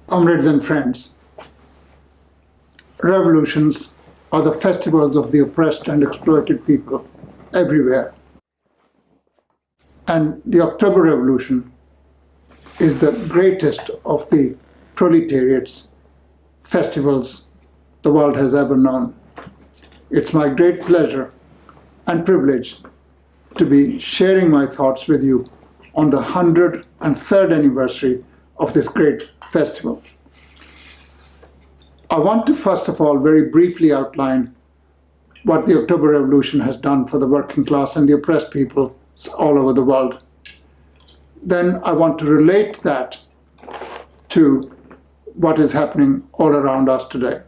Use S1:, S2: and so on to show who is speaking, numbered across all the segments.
S1: Comrades and friends, revolutions are the festivals of the oppressed and exploited people everywhere. And the October Revolution is the greatest of the proletariat's festivals the world has ever known. It's my great pleasure and privilege to be sharing my thoughts with you on the 103rd anniversary of this great festival. I want to first of all very briefly outline what the October Revolution has done for the working class and the oppressed people all over the world. Then I want to relate that to what is happening all around us today.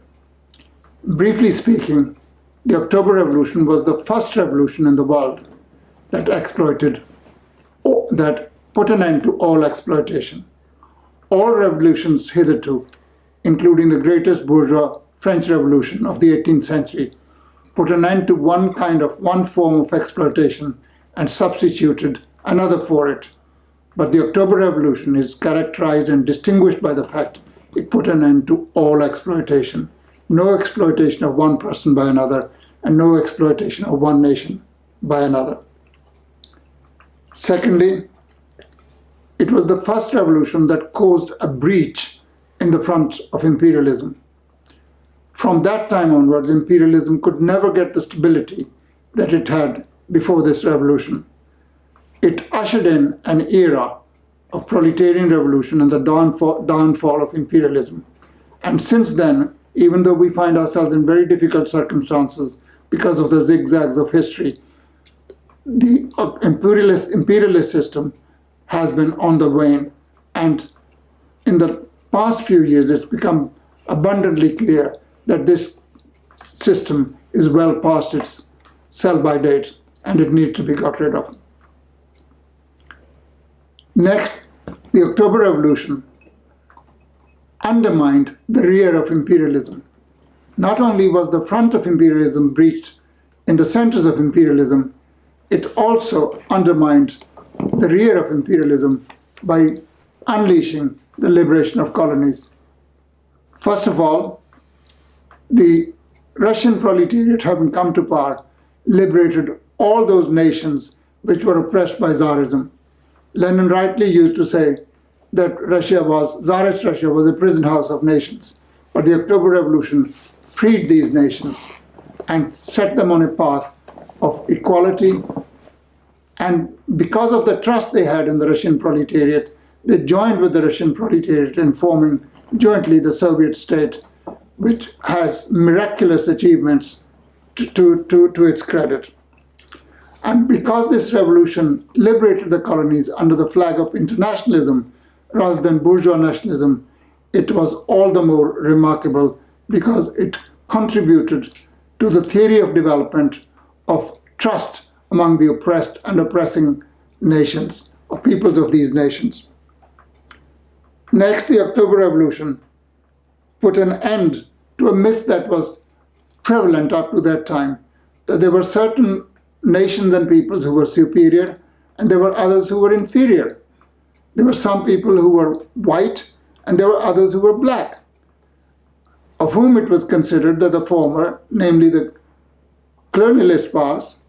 S1: Briefly speaking, the October Revolution was the first revolution in the world that put an end to all exploitation. All revolutions hitherto, including the greatest bourgeois French Revolution of the 18th century, put an end to one form of exploitation and substituted another for it. But the October Revolution is characterized and distinguished by the fact it put an end to all exploitation. No exploitation of one person by another, and no exploitation of one nation by another. Secondly, it was the first revolution that caused a breach in the front of imperialism. From that time onwards, imperialism could never get the stability that it had before this revolution. It ushered in an era of proletarian revolution and the downfall of imperialism. And since then, even though we find ourselves in very difficult circumstances because of the zigzags of history, the imperialist system has been on the wane, and in the past few years it's become abundantly clear that this system is well past its sell-by date and it needs to be got rid of. Next, the October Revolution undermined the rear of imperialism. Not only was the front of imperialism breached in the centers of imperialism, it also undermined the rear of imperialism by unleashing the liberation of colonies. First of all, the Russian proletariat, having come to power, liberated all those nations which were oppressed by Tsarism. Lenin rightly used to say that Tsarist Russia was a prison house of nations. But the October Revolution freed these nations and set them on a path of equality. And because of the trust they had in the Russian proletariat, they joined with the Russian proletariat in forming jointly the Soviet state, which has miraculous achievements to its credit. And because this revolution liberated the colonies under the flag of internationalism rather than bourgeois nationalism, it was all the more remarkable because it contributed to the theory of development of trust among the oppressed and oppressing nations, or peoples of these nations. Next, the October Revolution put an end to a myth that was prevalent up to that time, that there were certain nations and peoples who were superior and there were others who were inferior. There were some people who were white and there were others who were black, of whom it was considered that the former, namely the colonialist powers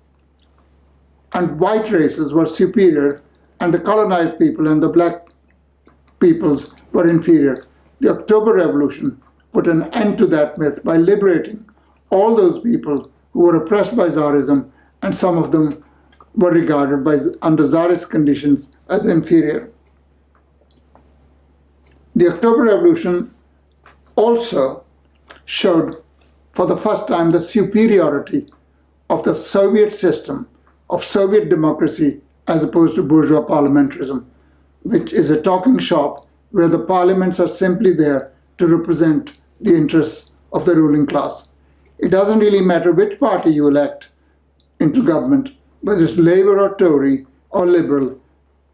S1: and white races, were superior and the colonized people and the black peoples were inferior. The October Revolution put an end to that myth by liberating all those people who were oppressed by Tsarism, and some of them were regarded under Tsarist conditions as inferior. The October Revolution also showed for the first time the superiority of the Soviet system, of Soviet democracy, as opposed to bourgeois parliamentarism, which is a talking shop where the parliaments are simply there to represent the interests of the ruling class. It doesn't really matter which party you elect into government, whether it's Labour or Tory or Liberal.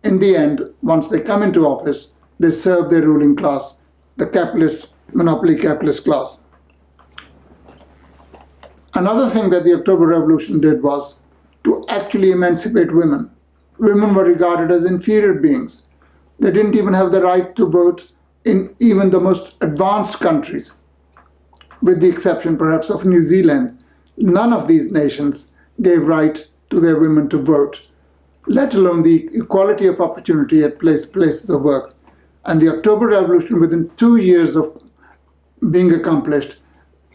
S1: In the end, once they come into office, they serve their ruling class, the capitalist, monopoly capitalist class. Another thing that the October Revolution did was to actually emancipate women. Women were regarded as inferior beings. They didn't even have the right to vote in even the most advanced countries, with the exception perhaps of New Zealand, none of these nations gave right to their women to vote, let alone the equality of opportunity at places of work. And the October Revolution, within 2 years of being accomplished,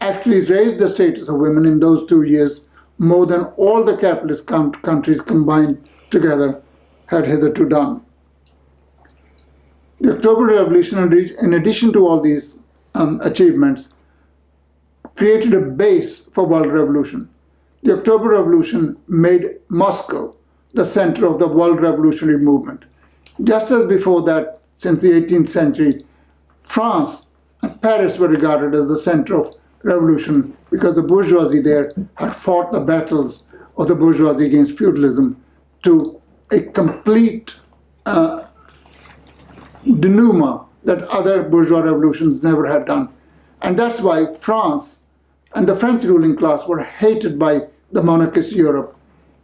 S1: actually raised the status of women in those 2 years more than all the capitalist countries combined together had hitherto done. The October Revolution, in addition to all these achievements, created a base for world revolution. The October Revolution made Moscow the center of the world revolutionary movement. Just as before that, since the 18th century, France and Paris were regarded as the center of revolution because the bourgeoisie there had fought the battles of the bourgeoisie against feudalism to a complete denouement that other bourgeois revolutions never had done. And that's why France and the French ruling class were hated by the monarchist Europe.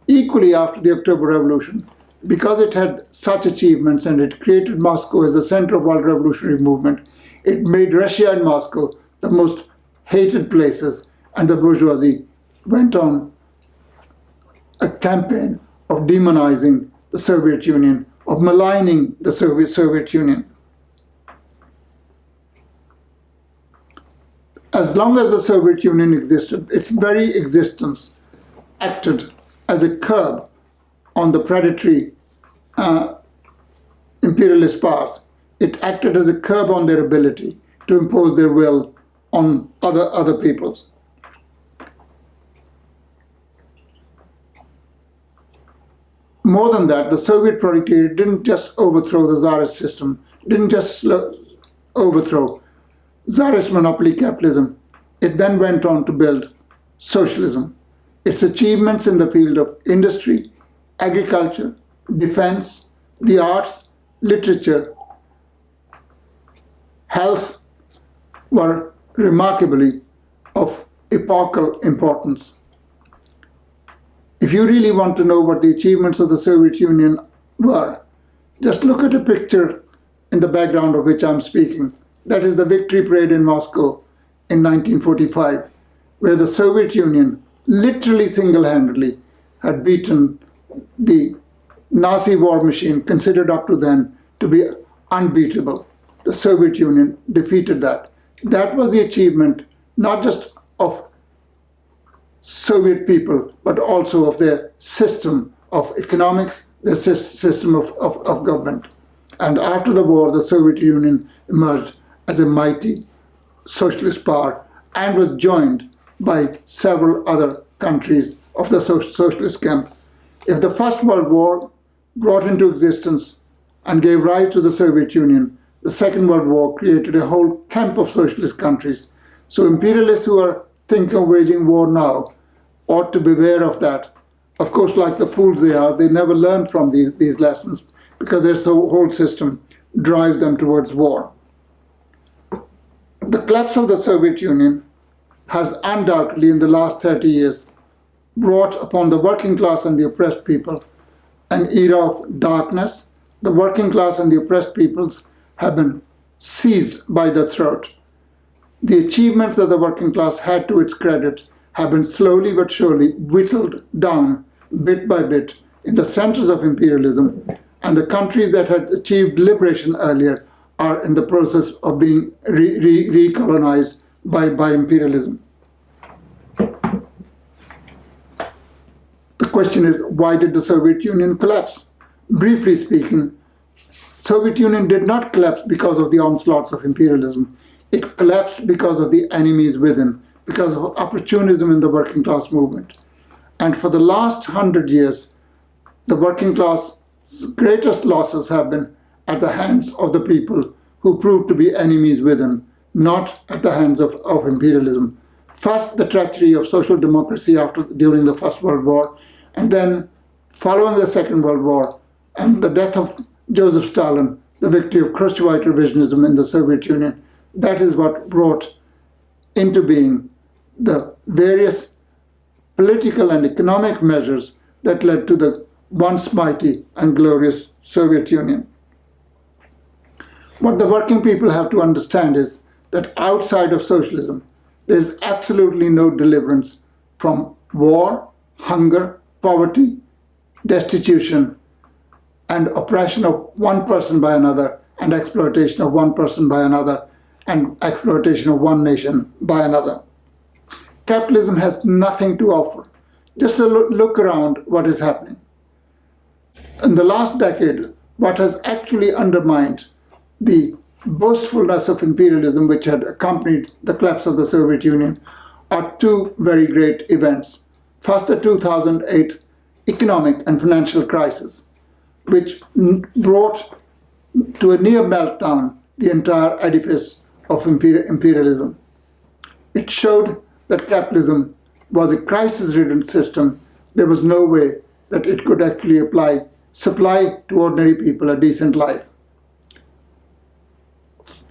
S1: Equally after the October Revolution, because it had such achievements and it created Moscow as the center of world revolutionary movement, it made Russia and Moscow the most hated places, and the bourgeoisie went on a campaign of demonizing the Soviet Union, of maligning the Soviet Union. As long as the Soviet Union existed, its very existence acted as a curb on the predatory imperialist powers. It acted as a curb on their ability to impose their will on other peoples. More than that, the Soviet proletariat didn't just overthrow the Tsarist system, didn't just overthrow Tsarist monopoly capitalism. It then went on to build socialism. Its achievements in the field of industry, agriculture, defense, the arts, literature, health were remarkably of epochal importance. If you really want to know what the achievements of the Soviet Union were, just look at a picture in the background of which I'm speaking. That is the victory parade in Moscow in 1945, where the Soviet Union literally single-handedly had beaten the Nazi war machine, considered up to then to be unbeatable. The Soviet Union defeated that. That was the achievement not just of Soviet people, but also of their system of economics, their system of government. And after the war, the Soviet Union emerged as a mighty socialist power and was joined by several other countries of the socialist camp. If the First World War brought into existence and gave rise to the Soviet Union, the Second World War created a whole camp of socialist countries. So imperialists who are thinking of waging war now ought to beware of that. Of course, like the fools they are, they never learn from these lessons because their whole system drives them towards war. The collapse of the Soviet Union has undoubtedly, in the last 30 years, brought upon the working class and the oppressed people an era of darkness. The working class and the oppressed peoples have been seized by the throat. The achievements that the working class had to its credit have been slowly but surely whittled down bit by bit in the centers of imperialism, and the countries that had achieved liberation earlier are in the process of being recolonized by imperialism. The question is, why did the Soviet Union collapse? Briefly speaking, Soviet Union did not collapse because of the onslaughts of imperialism. It collapsed because of the enemies within, because of opportunism in the working class movement. And for the last 100 years, the working class greatest losses have been at the hands of the people who proved to be enemies within, not at the hands of imperialism. First, the treachery of social democracy during the First World War, and then following the Second World War and the death of Joseph Stalin, the victory of Khrushchevite revisionism in the Soviet Union. That is what brought into being the various political and economic measures that led to the once mighty and glorious Soviet Union. What the working people have to understand is that outside of socialism, there is absolutely no deliverance from war, hunger, poverty, destitution, and oppression of one person by another, and exploitation of one person by another, and exploitation of one nation by another. Capitalism has nothing to offer. Just a look around what is happening. In the last decade, what has actually undermined the boastfulness of imperialism which had accompanied the collapse of the Soviet Union are two very great events. First, the 2008 economic and financial crisis, which brought to a near meltdown the entire edifice of imperialism. It showed that capitalism was a crisis-ridden system. There was no way that it could actually supply to ordinary people a decent life.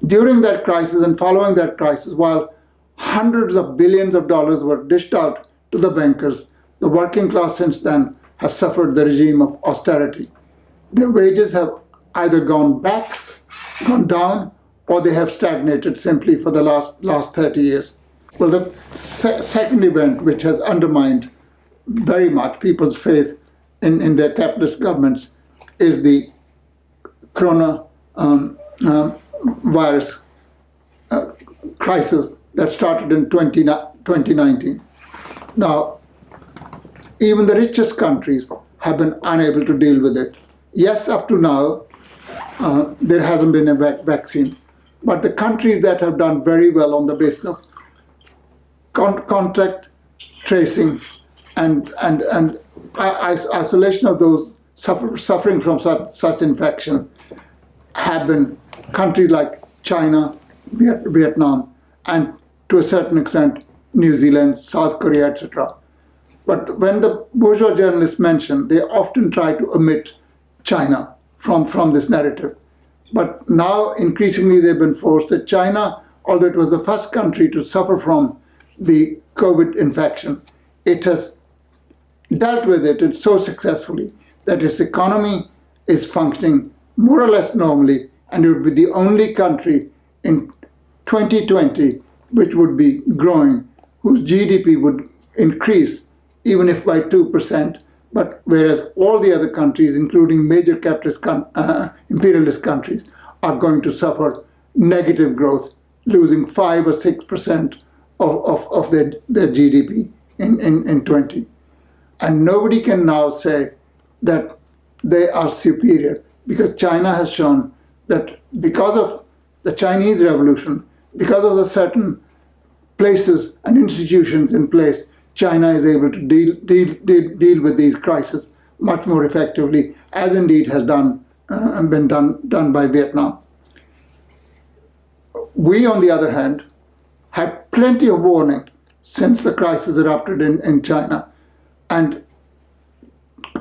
S1: During that crisis and following that crisis, while hundreds of billions of dollars were dished out to the bankers, the working class since then has suffered the regime of austerity. Their wages have either gone down, or they have stagnated simply for the last 30 years. Well, the second event which has undermined very much people's faith in their capitalist governments is the coronavirus crisis that started in 2019. Now, even the richest countries have been unable to deal with it. Yes, up to now, there hasn't been a vaccine, but the countries that have done very well on the basis of contact tracing and isolation of those suffering from such infection have been countries like China, Vietnam, and to a certain extent New Zealand, South Korea, etc. But when the bourgeois journalists mention, they often try to omit China from this narrative. But now increasingly they've been forced that China, although it was the first country to suffer from the COVID infection, it has dealt with it so successfully that its economy is functioning more or less normally, and it would be the only country in 2020 which would be growing, whose GDP would increase even if by 2%, but whereas all the other countries, including major capitalist imperialist countries, are going to suffer negative growth, losing 5 or 6% of their GDP in 20. And nobody can now say that they are superior, because China has shown that because of the Chinese Revolution, because of the certain places and institutions in place, China is able to deal with these crises much more effectively, as indeed has been done by Vietnam. We, on the other hand, had plenty of warning since the crisis erupted in China. And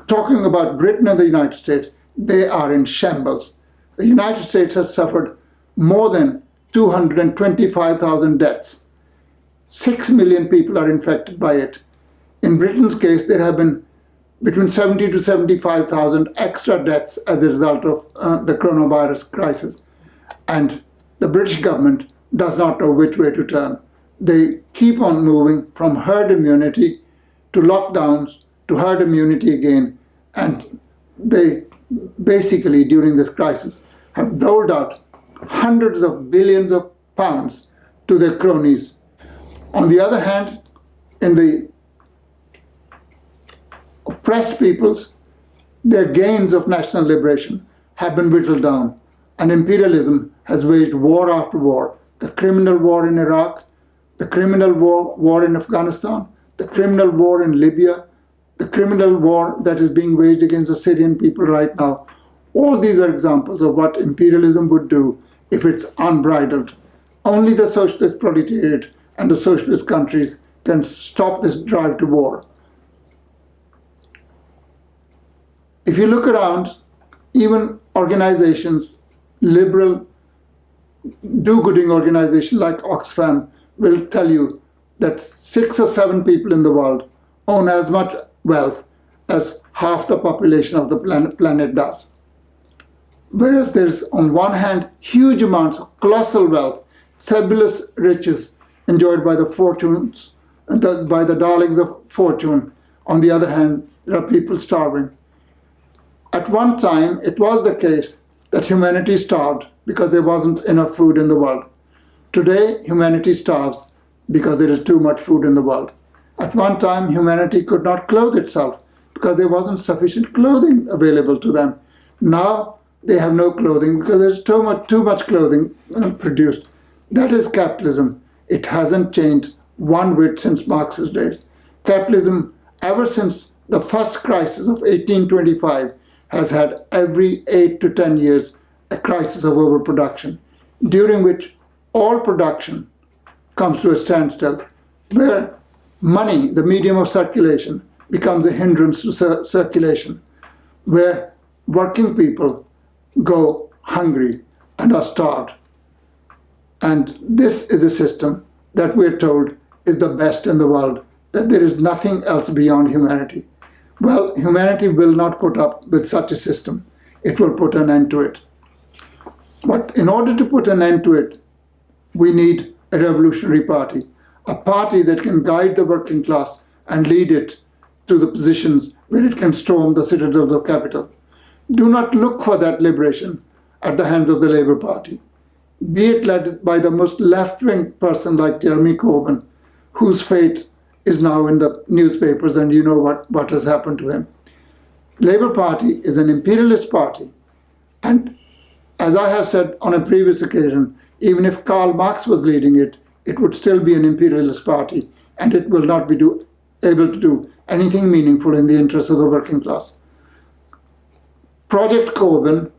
S1: talking about Britain and the United States, they are in shambles. The United States has suffered more than 225,000 deaths. 6 million people are infected by it. In Britain's case, there have been between 70 to 75,000 extra deaths as a result of the coronavirus crisis. And the British government does not know which way to turn. They keep on moving from herd immunity to lockdowns to herd immunity again. And they basically, during this crisis, have doled out hundreds of billions of pounds to their cronies. On the other hand, in the oppressed peoples, their gains of national liberation have been whittled down, and imperialism has waged war after war. The criminal war in Iraq, the criminal war in Afghanistan, the criminal war in Libya, the criminal war that is being waged against the Syrian people right now. All these are examples of what imperialism would do if it's unbridled. Only the socialist proletariat and the socialist countries can stop this drive to war. If you look around, even organizations, liberal, do-gooding organizations like Oxfam will tell you that 6 or 7 people in the world own as much wealth as half the population of the planet does. Whereas there's, on one hand, huge amounts of colossal wealth, fabulous riches enjoyed by the fortunes, by the darlings of fortune. On the other hand, there are people starving. At one time, it was the case that humanity starved because there wasn't enough food in the world. Today, humanity starves because there is too much food in the world. At one time, humanity could not clothe itself because there wasn't sufficient clothing available to them. Now, they have no clothing because there's too much clothing produced. That is capitalism. It hasn't changed one whit since Marx's days. Capitalism, ever since the first crisis of 1825, has had every 8 to 10 years a crisis of overproduction, during which all production comes to a standstill, where money, the medium of circulation, becomes a hindrance to circulation, where working people go hungry and are starved. And this is a system that we're told is the best in the world, that there is nothing else beyond humanity. Well, humanity will not put up with such a system. It will put an end to it. But in order to put an end to it, we need a revolutionary party, a party that can guide the working class and lead it to the positions where it can storm the citadels of capital. Do not look for that liberation at the hands of the Labour Party, be it led by the most left-wing person like Jeremy Corbyn, whose fate is now in the newspapers, and you know what has happened to him. Labour Party is an imperialist party, and as I have said on a previous occasion, even if Karl Marx was leading it, it would still be an imperialist party, and it will not be able to do anything meaningful in the interests of the working class. Project Corbyn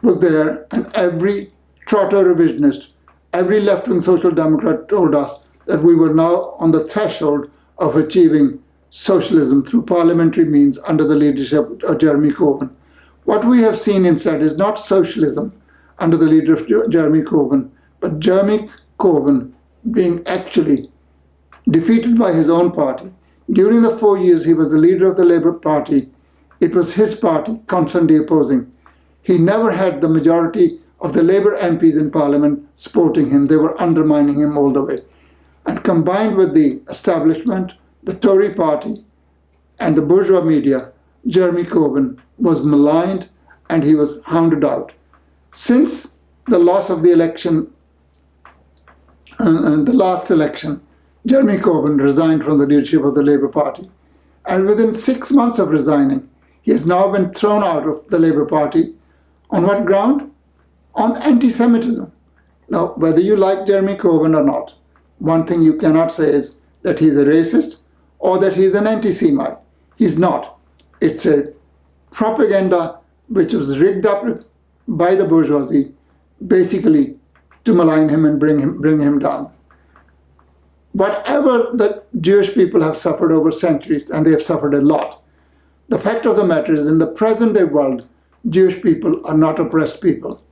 S1: was there, and every trotter revisionist, every left-wing social democrat told us that we were now on the threshold of achieving socialism through parliamentary means under the leadership of Jeremy Corbyn. What we have seen instead is not socialism under the leader of Jeremy Corbyn, but Jeremy Corbyn being actually defeated by his own party. During the 4 years he was the leader of the Labour Party, it was his party constantly opposing. He never had the majority of the Labour MPs in Parliament supporting him. They were undermining him all the way. And combined with the establishment, the Tory party, and the bourgeois media, Jeremy Corbyn was maligned and he was hounded out. Since the loss of the election, the last election, Jeremy Corbyn resigned from the leadership of the Labour Party. And within 6 months of resigning, he has now been thrown out of the Labour Party. On what ground? On anti-Semitism. Now, whether you like Jeremy Corbyn or not, one thing you cannot say is that he's a racist or that he's an anti-Semite. He's not. It's a propaganda which was rigged up by the bourgeoisie, basically to malign him and bring him down. Whatever the Jewish people have suffered over centuries, and they have suffered a lot, the fact of the matter is, in the present day world, Jewish people are not oppressed people.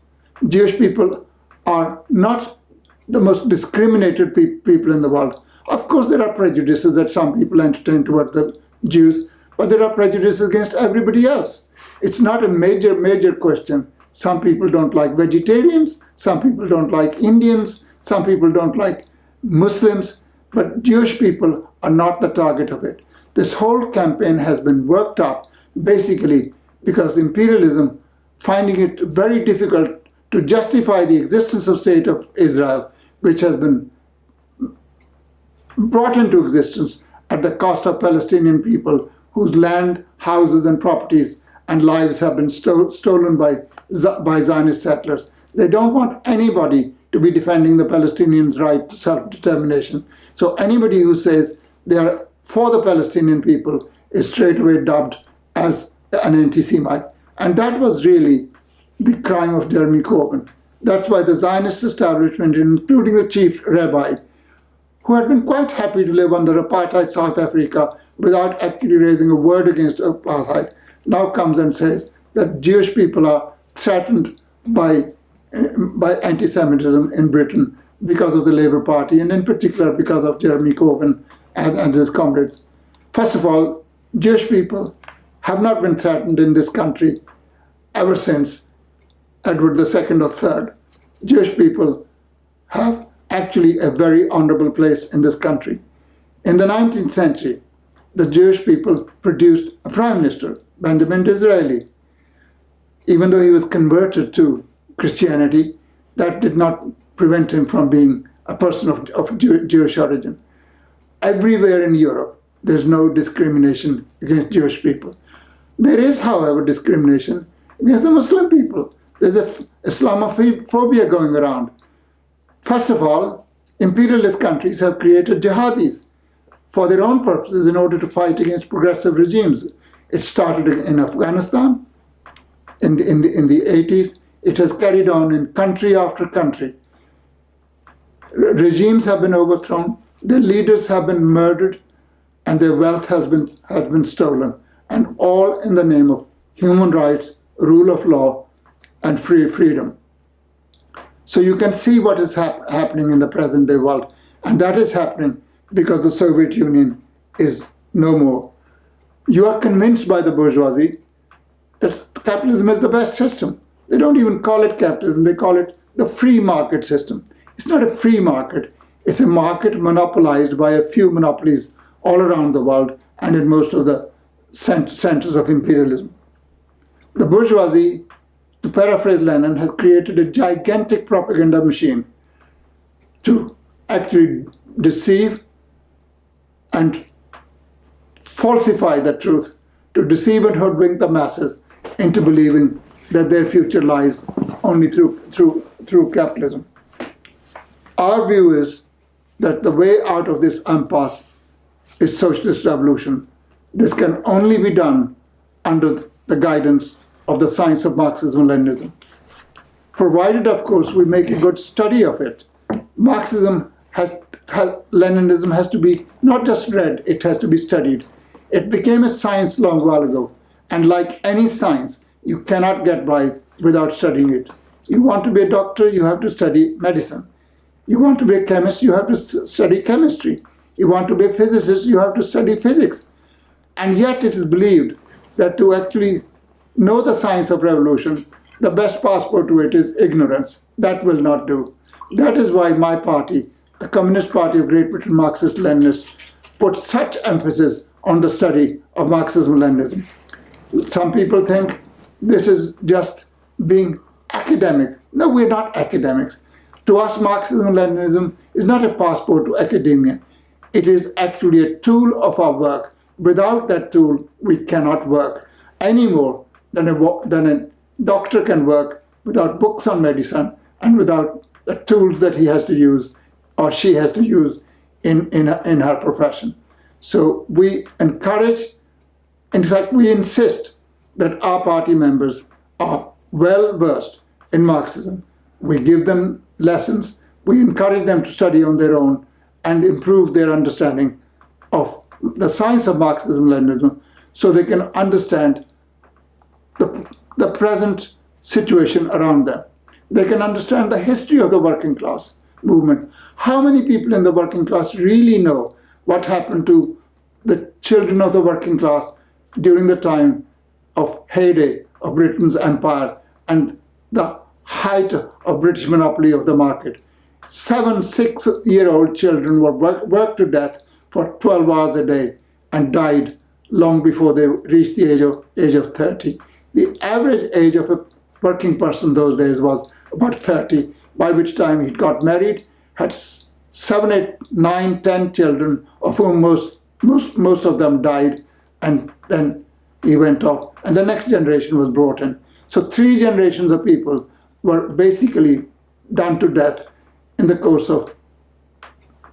S1: Jewish people are not the most discriminated people in the world. Of course, there are prejudices that some people entertain toward the Jews, but there are prejudices against everybody else. It's not a major question. Some people don't like vegetarians, some people don't like Indians, some people don't like Muslims, but Jewish people are not the target of it. This whole campaign has been worked up basically because imperialism, finding it very difficult to justify the existence of State of Israel, which has been brought into existence at the cost of Palestinian people whose land, houses and properties and lives have been stolen by Zionist settlers. They don't want anybody to be defending the Palestinians' right to self-determination. So anybody who says they are for the Palestinian people is straight away dubbed as an anti-Semite. And that was really the crime of Jeremy Corbyn. That's why the Zionist establishment, including the chief rabbi, who had been quite happy to live under apartheid South Africa without actually raising a word against apartheid, now comes and says that Jewish people are threatened by anti-Semitism in Britain because of the Labour Party, and in particular because of Jeremy Corbyn and his comrades. First of all, Jewish people have not been threatened in this country ever since Edward II or III, Jewish people have actually a very honorable place in this country. In the 19th century, the Jewish people produced a prime minister, Benjamin Disraeli. Even though he was converted to Christianity, that did not prevent him from being a person of Jewish origin. Everywhere in Europe, there's no discrimination against Jewish people. There is, however, discrimination against the Muslim people. There's Islamophobia going around. First of all, imperialist countries have created jihadis for their own purposes in order to fight against progressive regimes. It started in Afghanistan in the 80s. It has carried on in country after country. Regimes have been overthrown, their leaders have been murdered, and their wealth has been stolen, and all in the name of human rights, rule of law, and freedom. So you can see what is happening in the present day world, and that is happening because the Soviet Union is no more. You are convinced by the bourgeoisie that capitalism is the best system. They don't even call it capitalism, they call it the free market system. It's not a free market, it's a market monopolized by a few monopolies all around the world and in most of the centers of imperialism. The bourgeoisie, to paraphrase Lenin, has created a gigantic propaganda machine to actually deceive and falsify the truth, to deceive and hoodwink the masses into believing that their future lies only through capitalism. Our view is that the way out of this impasse is socialist revolution. This can only be done under the guidance of the science of Marxism-Leninism. Provided, of course, we make a good study of it. Leninism has to be not just read, it has to be studied. It became a science long while ago, and like any science, you cannot get by without studying it. You want to be a doctor, you have to study medicine. You want to be a chemist, you have to study chemistry. You want to be a physicist, you have to study physics. And yet it is believed that to actually know the science of revolution, the best passport to it is ignorance. That will not do. That is why my party, the Communist Party of Great Britain, Marxist-Leninists, put such emphasis on the study of Marxism-Leninism. Some people think this is just being academic. No, we're not academics. To us, Marxism-Leninism is not a passport to academia. It is actually a tool of our work. Without that tool, we cannot work any more than a doctor can work without books on medicine and without the tools that he has to use or she has to use in her profession. So we encourage, in fact, we insist that our party members are well versed in Marxism. We give them lessons, we encourage them to study on their own and improve their understanding of the science of Marxism-Leninism so they can understand the present situation around them. They can understand the history of the working class movement. How many people in the working class really know what happened to the children of the working class during the time of heyday of Britain's empire and the height of British monopoly of the market? 6-year-old children were worked to death for 12 hours a day and died long before they reached the age of 30. The average age of a working person those days was about 30, by which time he got married, had 7, 8, 9, 10 children, of whom most of them died, and then he went off, and the next generation was brought in. So 3 generations of people were basically done to death in the course of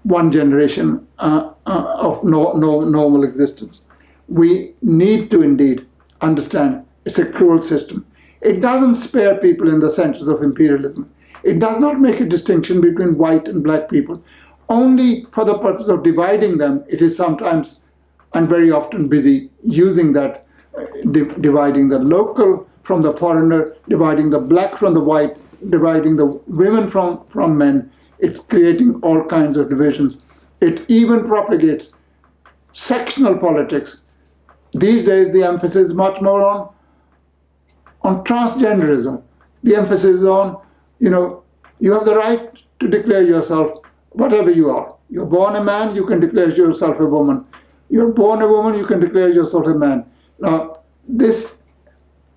S1: 1 generation of normal existence. We need to indeed understand it's a cruel system. It doesn't spare people in the centers of imperialism. It does not make a distinction between white and black people. Only for the purpose of dividing them, it is sometimes and very often busy using that, dividing the local from the foreigner, dividing the black from the white, dividing the women from men. It's creating all kinds of divisions. It even propagates sectional politics. These days, the emphasis is much more on transgenderism. The emphasis is on, you have the right to declare yourself whatever you are. You're born a man, you can declare yourself a woman. You're born a woman, you can declare yourself a man. Now, this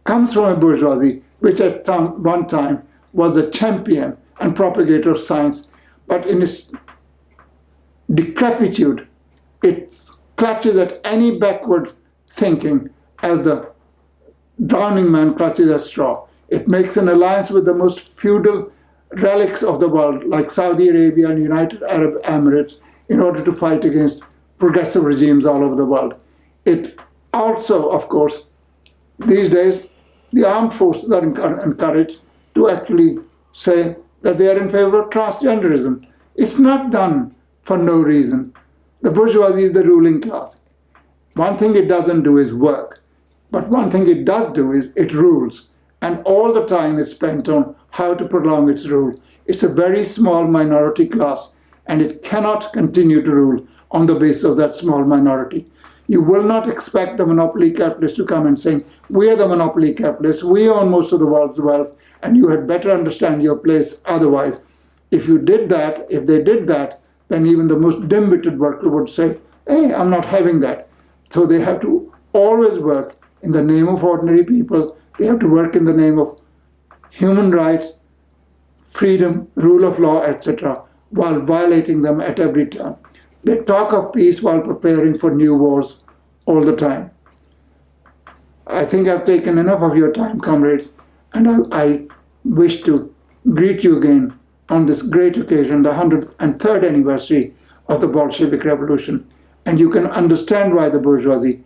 S1: comes from a bourgeoisie which at one time was the champion and propagator of science, but in its decrepitude, it clutches at any backward thinking as the drowning man clutches at straw. It makes an alliance with the most feudal relics of the world, like Saudi Arabia and United Arab Emirates, in order to fight against progressive regimes all over the world. It also, of course, these days, the armed forces are encouraged to actually say that they are in favor of transgenderism. It's not done for no reason. The bourgeoisie is the ruling class. One thing it doesn't do is work, but one thing it does do is it rules, and all the time is spent on how to prolong its rule. It's a very small minority class, and it cannot continue to rule on the basis of that small minority. You will not expect the monopoly capitalists to come and say, we are the monopoly capitalists, we own most of the world's wealth, and you had better understand your place otherwise. If they did that, then even the most dim-witted worker would say, hey, I'm not having that. So they have to always work in the name of ordinary people. They have to work in the name of human rights, freedom, rule of law, etc., while violating them at every turn. They talk of peace while preparing for new wars all the time. I think I've taken enough of your time, comrades, and I wish to greet you again on this great occasion, the 103rd anniversary of the Bolshevik Revolution. And you can understand why the bourgeoisie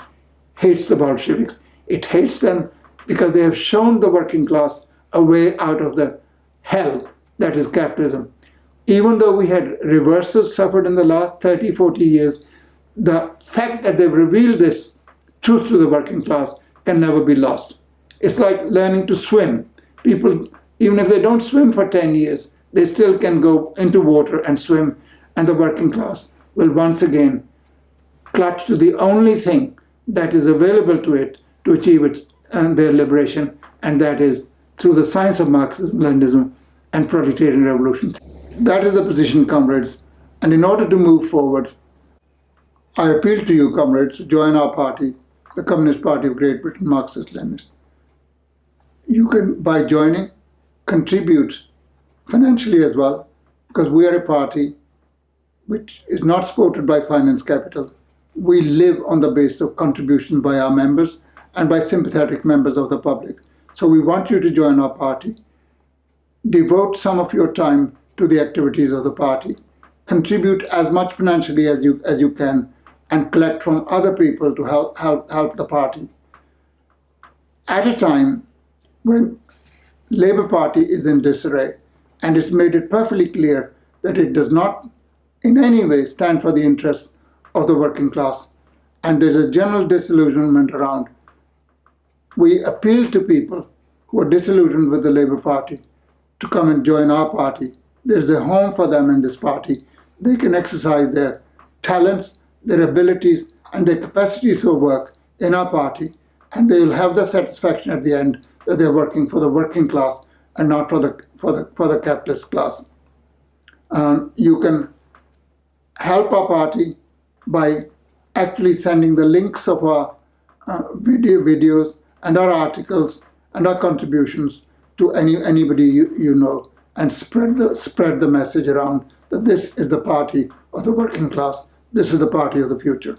S1: hates the Bolsheviks. It hates them because they have shown the working class a way out of the hell that is capitalism. Even though we had reverses suffered in the last 30, 40 years, the fact that they've revealed this truth to the working class can never be lost. It's like learning to swim. People, even if they don't swim for 10 years, they still can go into water and swim, and the working class will once again clutch to the only thing that is available to it to achieve their liberation, and that is through the science of Marxism, Leninism, and proletarian revolution. That is the position, comrades, and in order to move forward, I appeal to you, comrades, to join our party, the Communist Party of Great Britain, Marxist-Leninist. You can, by joining, contribute financially as well, because we are a party which is not supported by finance capital. We live on the basis of contribution by our members and by sympathetic members of the public. So we want you to join our party. Devote some of your time to the activities of the party. Contribute as much financially as you can, and collect from other people to help the party. At a time when Labour Party is in disarray, and it's made it perfectly clear that it does not in any way stand for the interests of the working class, and there's a general disillusionment around. We appeal to people who are disillusioned with the Labour Party to come and join our party. There's a home for them in this party. They can exercise their talents, their abilities, and their capacities for work in our party, and they will have the satisfaction at the end that they're working for the working class and not for the capitalist class. You can help our party by actually sending the links of our videos and our articles and our contributions to anybody you know, and spread the message around that this is the party of the working class. This is the party of the future.